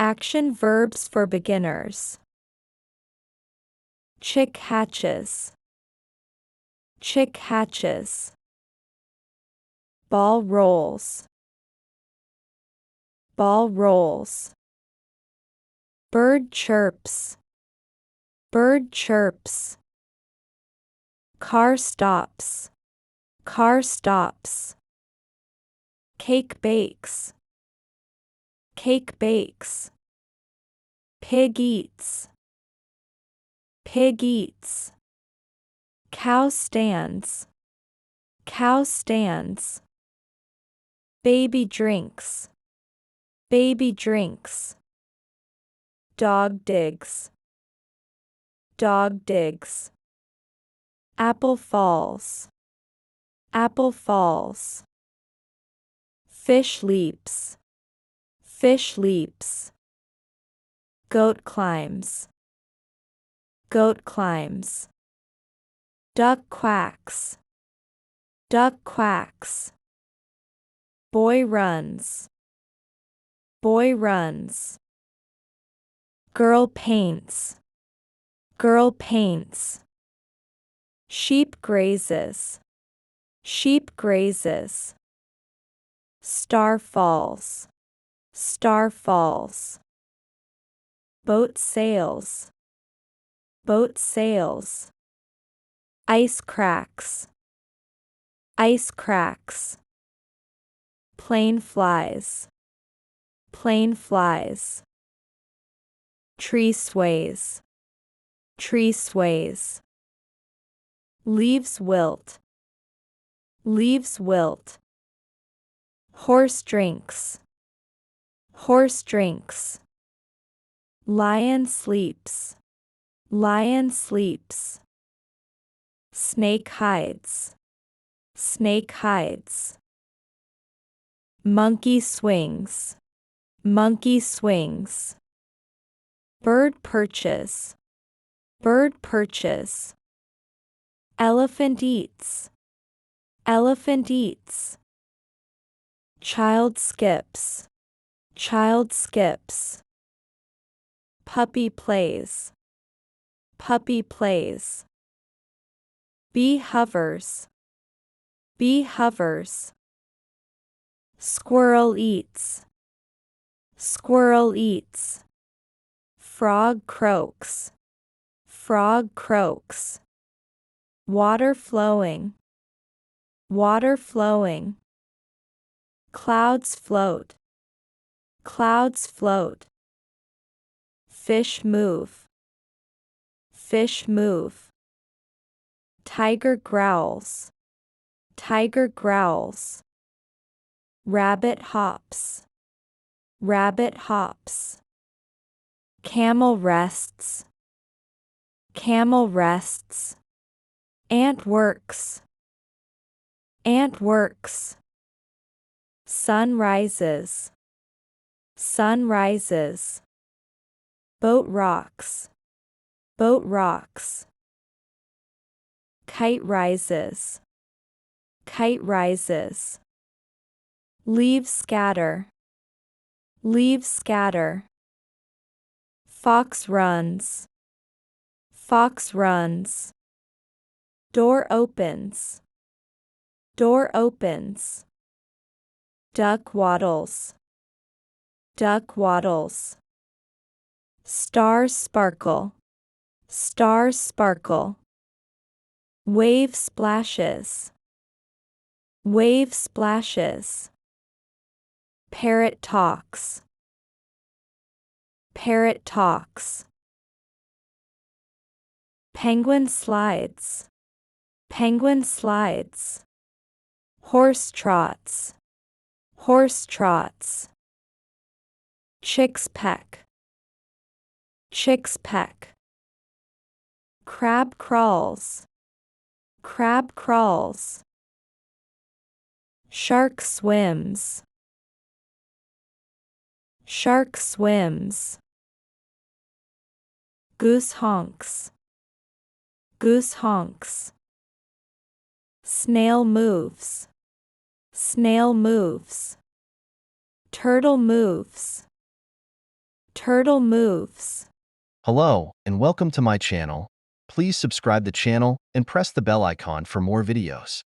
Action verbs for beginners. Chick hatches. Chick hatches. Ball rolls. Ball rolls. Bird chirps. Bird chirps. Car stops. Car stops. Cake bakes. Cake bakes. Pig eats. Pig eats. Cow stands. Cow stands. Baby drinks. Baby drinks. Dog digs. Dog digs. Apple falls. Apple falls. Fish leaps. Fish leaps. Goat climbs. Goat climbs. Duck quacks. Duck quacks. Boy runs. Boy runs. Girl paints. Girl paints. Sheep grazes. Sheep grazes. Star falls. Star falls. Boat sails. Boat sails. Ice cracks. Ice cracks. Plane flies. Plane flies. Tree sways. Tree sways. Leaves wilt. Leaves wilt. Horse drinks. Horse drinks. Lion sleeps. Lion sleeps. Snake hides. Snake hides. Monkey swings. Monkey swings. Bird perches. Bird perches. Elephant eats. Elephant eats. Child skips. Child skips. Puppy plays. Puppy plays. Bee hovers. Bee hovers. Squirrel eats. Squirrel eats. Frog croaks. Frog croaks. Water flowing. Water flowing. Clouds float. Clouds float. Fish move. Fish move. Tiger growls. Tiger growls. Rabbit hops. Rabbit hops. Camel rests. Camel rests. Ant works. Ant works. Sun rises. Sun rises. Boat rocks. Boat rocks. Kite rises. Kite rises. Leaves scatter. Leaves scatter. Fox runs. Fox runs. Door opens. Door opens. Duck waddles. Duck waddles. Stars sparkle. Stars sparkle. Wave splashes. Wave splashes. Parrot talks. Parrot talks. Penguin slides. Penguin slides. Horse trots. Horse trots. Chicks peck. Chicks peck. Crab crawls. Crab crawls. Shark swims. Shark swims. Goose honks. Goose honks. Snail moves. Snail moves. Turtle moves. Turtle moves. Hello, and welcome to my channel. Please subscribe the channel and press the bell icon for more videos.